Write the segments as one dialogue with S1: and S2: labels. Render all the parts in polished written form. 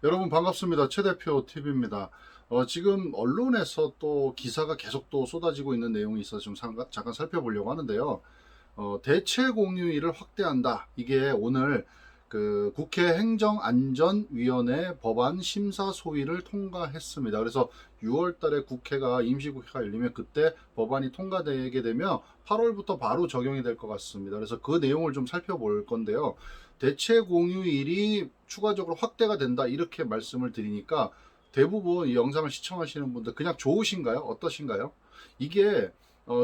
S1: 여러분 반갑습니다. 최 대표 TV입니다. 지금 언론에서 또 기사가 계속 또 쏟아지고 있는 내용이 있어서 좀 잠깐 살펴보려고 하는데요. 대체 공휴일을 확대한다. 이게 오늘 그 국회 행정안전위원회 법안 심사 소위를 통과했습니다. 그래서 6월 달에 국회가 임시국회가 열리면 그때 법안이 통과되게 되면 8월부터 바로 적용이 될 것 같습니다. 그래서 그 내용을 좀 살펴볼 건데요. 대체 공휴일이 추가적으로 확대가 된다 이렇게 말씀을 드리니까 대부분 이 영상을 시청하시는 분들 그냥 좋으신가요? 어떠신가요? 이게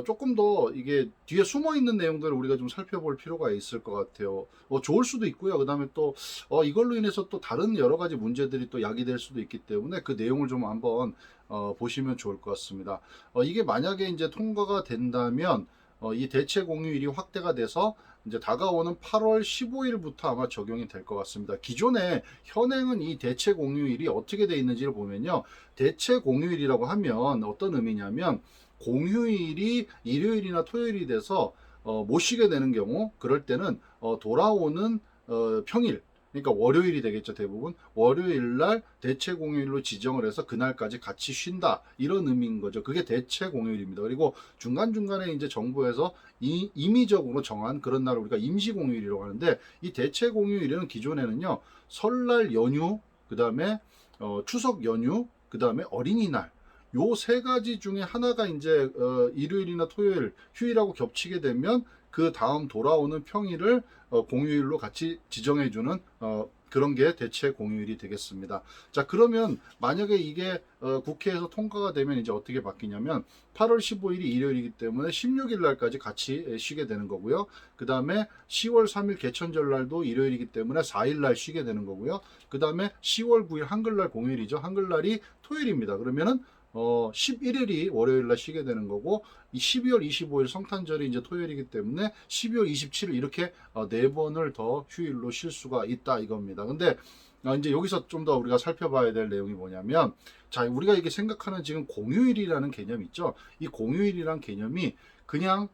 S1: 조금 더 이게 뒤에 숨어 있는 내용들을 우리가 좀 살펴볼 필요가 있을 것 같아요. 좋을 수도 있고요. 그 다음에 또 이걸로 인해서 또 다른 여러 가지 문제들이 또 야기될 수도 있기 때문에 그 내용을 좀 한번 보시면 좋을 것 같습니다. 이게 만약에 이제 통과가 된다면 이 대체 공휴일이 확대가 돼서 이제 다가오는 8월 15일부터 아마 적용이 될 것 같습니다. 기존에 현행은 이 대체 공휴일이 어떻게 돼 있는지를 보면요. 대체 공휴일이라고 하면 어떤 의미냐면 공휴일이 일요일이나 토요일이 돼서 못 쉬게 되는 경우 그럴 때는 돌아오는 평일 그러니까 월요일이 되겠죠. 대부분 월요일 날 대체 공휴일로 지정을 해서 그날까지 같이 쉰다 이런 의미인 거죠. 그게 대체 공휴일입니다. 그리고 중간중간에 이제 정부에서 임의적으로 정한 그런 날을 우리가 임시 공휴일이라고 하는데 이 대체 공휴일은 기존에는요 설날 연휴 그 다음에 추석 연휴 그 다음에 어린이날 요 세 가지 중에 하나가 이제 일요일이나 토요일 휴일하고 겹치게 되면 그 다음 돌아오는 평일을 공휴일로 같이 지정해주는 그런 게 대체 공휴일이 되겠습니다. 자, 그러면 만약에 이게 국회에서 통과가 되면 이제 어떻게 바뀌냐면 8월 15일이 일요일이기 때문에 16일 날까지 같이 쉬게 되는 거고요. 그 다음에 10월 3일 개천절 날도 일요일이기 때문에 4일 날 쉬게 되는 거고요. 그 다음에 10월 9일 한글날 공휴일이죠. 한글날이 토요일입니다. 그러면은 11일이 월요일 날 쉬게 되는 거고 이 12월 25일 성탄절이 이제 토요일이기 때문에 12월 27일 이렇게 네 번을 더 휴일로 쉴 수가 있다 이겁니다. 근데 이제 여기서 좀 더 우리가 살펴봐야 될 내용이 뭐냐면 자 우리가 이게 생각하는 지금 공휴일이라는 개념 있죠. 이 공휴일이란 개념이 그냥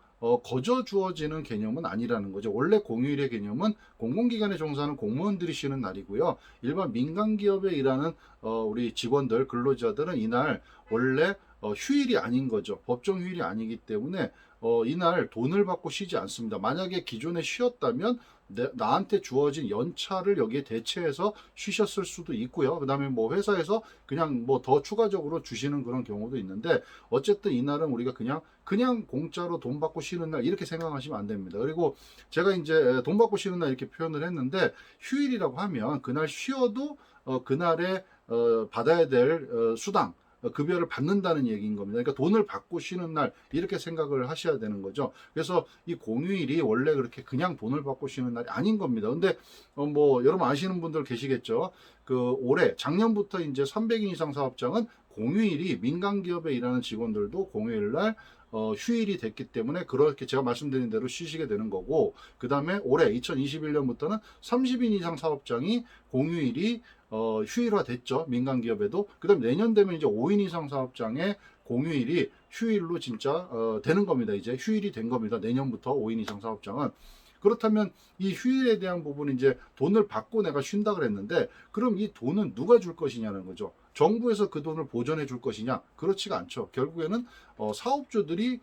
S1: 거저 주어지는 개념은 아니라는 거죠. 원래 공휴일의 개념은 공공기관에 종사하는 공무원들이 쉬는 날이고요. 일반 민간기업에 일하는 우리 직원들, 근로자들은 이날 원래 휴일이 아닌 거죠. 법정 휴일이 아니기 때문에 이날 돈을 받고 쉬지 않습니다. 만약에 기존에 쉬었다면 나한테 주어진 연차를 여기에 대체해서 쉬셨을 수도 있고요. 그 다음에 뭐 회사에서 그냥 뭐 더 추가적으로 주시는 그런 경우도 있는데 어쨌든 이날은 우리가 그냥 공짜로 돈 받고 쉬는 날 이렇게 생각하시면 안 됩니다. 그리고 제가 이제 돈 받고 쉬는 날 이렇게 표현을 했는데 휴일이라고 하면 그날 쉬어도 그날에 받아야 될 수당 급여를 받는다는 얘기인 겁니다. 그러니까 돈을 받고 쉬는 날 이렇게 생각을 하셔야 되는 거죠. 그래서 이 공휴일이 원래 그렇게 그냥 돈을 받고 쉬는 날이 아닌 겁니다. 근데 뭐 여러분 아시는 분들 계시겠죠. 그 올해 작년부터 이제 300인 이상 사업장은 공휴일이 민간 기업에 일하는 직원들도 공휴일 날 휴일이 됐기 때문에 그렇게 제가 말씀드린 대로 쉬시게 되는 거고 그 다음에 올해 2021년부터는 30인 이상 사업장이 공휴일이 휴일화 됐죠. 민간 기업에도. 그 다음 내년 되면 이제 5인 이상 사업장의 공휴일이 휴일로 진짜 되는 겁니다. 이제 휴일이 된 겁니다. 내년부터 5인 이상 사업장은. 그렇다면 이 휴일에 대한 부분은 이제 돈을 받고 내가 쉰다 그랬는데 그럼 이 돈은 누가 줄 것이냐는 거죠. 정부에서 그 돈을 보전해 줄 것이냐? 그렇지가 않죠. 결국에는 사업주들이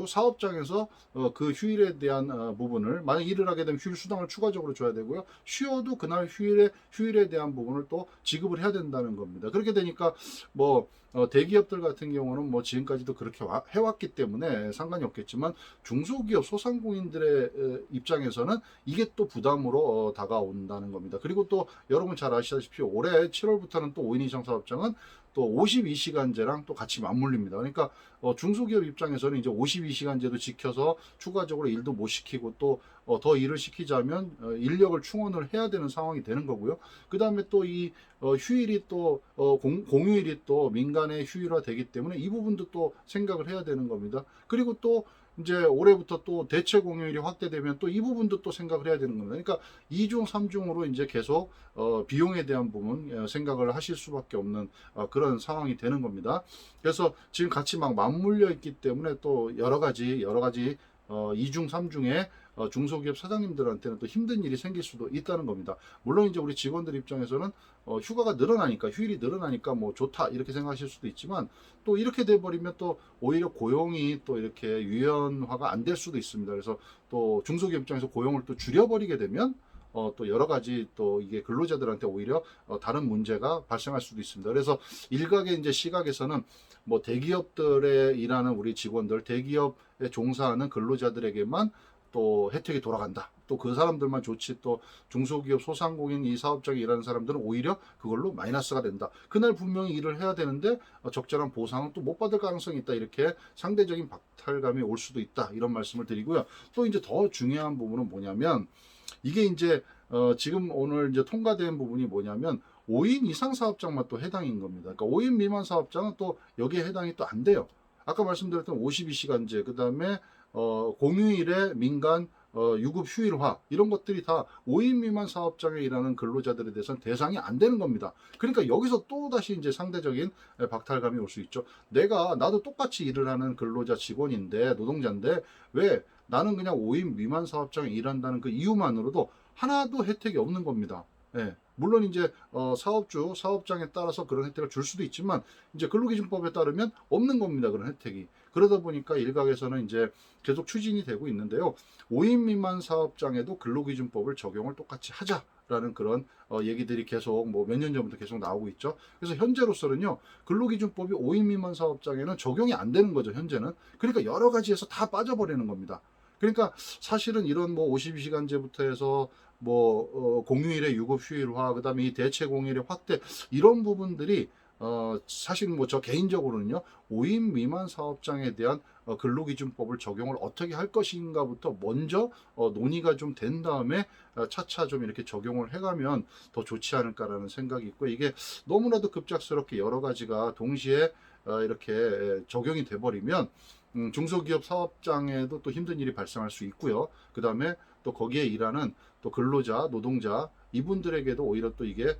S1: 사업장에서 그 휴일에 대한 부분을 만약 일을 하게 되면 휴일 수당을 추가적으로 줘야 되고요. 쉬어도 그날 휴일에 대한 부분을 또 지급을 해야 된다는 겁니다. 그렇게 되니까 뭐 대기업들 같은 경우는 뭐 지금까지도 그렇게 해왔기 때문에 상관이 없겠지만 중소기업 소상공인들의 입장에서는 이게 또 부담으로 다가온다는 겁니다. 그리고 또 여러분 잘 아시다시피 올해 7월부터는 또 5인 이상 사업장은 또 52시간제랑 또 같이 맞물립니다. 그러니까 중소기업 입장에서는 이제 52시간제도 지켜서 추가적으로 일도 못 시키고 또 더 일을 시키자면 인력을 충원을 해야 되는 상황이 되는 거고요. 그 다음에 또 이 휴일이 또 공휴일이 또 민간의 휴일화 되기 때문에 이 부분도 또 생각을 해야 되는 겁니다. 그리고 또 이제 올해부터 또 대체 공휴일이 확대되면 또 이 부분도 또 생각을 해야 되는 겁니다. 그러니까 2중, 3중으로 이제 계속 비용에 대한 부분 생각을 하실 수밖에 없는 그런 상황이 되는 겁니다. 그래서 지금 같이 막 맞물려 있기 때문에 또 여러 가지 2중, 3중에 중소기업 사장님들한테는 또 힘든 일이 생길 수도 있다는 겁니다. 물론 이제 우리 직원들 입장에서는 휴가가 늘어나니까, 휴일이 늘어나니까 뭐 좋다 이렇게 생각하실 수도 있지만, 또 이렇게 돼 버리면 또 오히려 고용이 또 이렇게 유연화가 안 될 수도 있습니다. 그래서 또 중소기업 입장에서 고용을 또 줄여버리게 되면 또 여러 가지 또 이게 근로자들한테 오히려 다른 문제가 발생할 수도 있습니다. 그래서 일각의 이제 시각에서는 뭐 대기업들에 일하는 우리 직원들, 대기업에 종사하는 근로자들에게만 또 혜택이 돌아간다. 또 그 사람들만 좋지, 또 중소기업 소상공인 이 사업장에 일하는 사람들은 오히려 그걸로 마이너스가 된다. 그날 분명히 일을 해야 되는데 적절한 보상은 또 못 받을 가능성이 있다. 이렇게 상대적인 박탈감이 올 수도 있다. 이런 말씀을 드리고요. 또 이제 더 중요한 부분은 뭐냐면, 이게 이제 지금 오늘 이제 통과된 부분이 뭐냐면 5인 이상 사업장만 또 해당인 겁니다. 그러니까 5인 미만 사업장은 또 여기에 해당이 또 안 돼요. 아까 말씀드렸던 52시간제, 그 다음에 공휴일에 민간 유급 휴일화, 이런 것들이 다 5인 미만 사업장에 일하는 근로자들에 대해서는 대상이 안 되는 겁니다. 그러니까 여기서 또 다시 이제 상대적인 박탈감이 올 수 있죠. 나도 똑같이 일을 하는 근로자 직원인데, 노동자인데, 왜 나는 그냥 5인 미만 사업장에 일한다는 그 이유만으로도 하나도 혜택이 없는 겁니다. 예. 물론 이제 사업주, 사업장에 따라서 그런 혜택을 줄 수도 있지만, 이제 근로기준법에 따르면 없는 겁니다. 그런 혜택이. 그러다 보니까 일각에서는 이제 계속 추진이 되고 있는데요. 5인 미만 사업장에도 근로기준법을 적용을 똑같이 하자라는 그런 얘기들이 계속 뭐 몇 년 전부터 계속 나오고 있죠. 그래서 현재로서는요, 근로기준법이 5인 미만 사업장에는 적용이 안 되는 거죠, 현재는. 그러니까 여러 가지에서 다 빠져버리는 겁니다. 그러니까 사실은 이런 뭐 52시간제부터 해서 뭐 공휴일의 유급 휴일화, 그다음에 이 대체 공휴일의 확대, 이런 부분들이 사실 뭐 저 개인적으로는요, 5인 미만 사업장에 대한 근로기준법을 적용을 어떻게 할 것인가부터 먼저 논의가 좀 된 다음에 차차 좀 이렇게 적용을 해가면 더 좋지 않을까라는 생각이 있고, 이게 너무나도 급작스럽게 여러 가지가 동시에 이렇게 적용이 돼 버리면 중소기업 사업장에도 또 힘든 일이 발생할 수 있고요. 그 다음에 또 거기에 일하는 또 근로자, 노동자, 이분들에게도 오히려 또 이게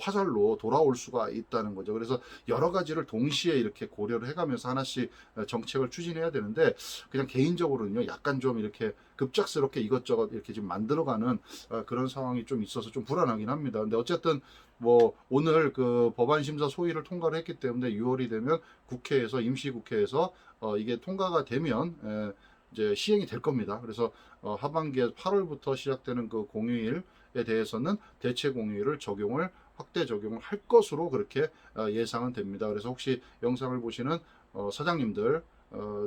S1: 화살로 돌아올 수가 있다는 거죠. 그래서 여러 가지를 동시에 이렇게 고려를 해가면서 하나씩 정책을 추진해야 되는데, 그냥 개인적으로는요, 약간 좀 이렇게 급작스럽게 이것저것 이렇게 지금 만들어가는 그런 상황이 좀 있어서 좀 불안하긴 합니다. 근데 어쨌든 뭐 오늘 그 법안 심사 소위를 통과를 했기 때문에 6월이 되면 국회에서, 임시국회에서 이게 통과가 되면 이제 시행이 될 겁니다. 그래서 하반기에 8월부터 시작되는 그 공휴일에 대해서는 대체 공휴일을 확대 적용을 할 것으로 그렇게 예상은 됩니다. 그래서 혹시 영상을 보시는 사장님들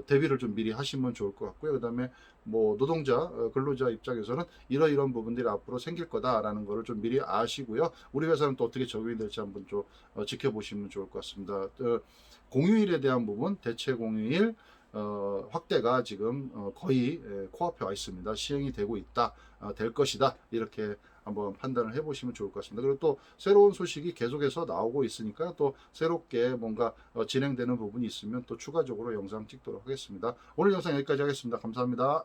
S1: 대비를 좀 미리 하시면 좋을 것 같고요. 그 다음에 뭐 노동자, 근로자 입장에서는 이러이러한 부분들이 앞으로 생길 거다라는 거를 좀 미리 아시고요. 우리 회사는 또 어떻게 적용이 될지 한번 좀 지켜보시면 좋을 것 같습니다. 공휴일에 대한 부분, 대체 공휴일 확대가 지금 거의 코앞에 와 있습니다. 시행이 되고 있다, 될 것이다, 이렇게 한번 판단을 해보시면 좋을 것 같습니다. 그리고 또 새로운 소식이 계속해서 나오고 있으니까 또 새롭게 뭔가 진행되는 부분이 있으면 또 추가적으로 영상 찍도록 하겠습니다. 오늘 영상 여기까지 하겠습니다. 감사합니다.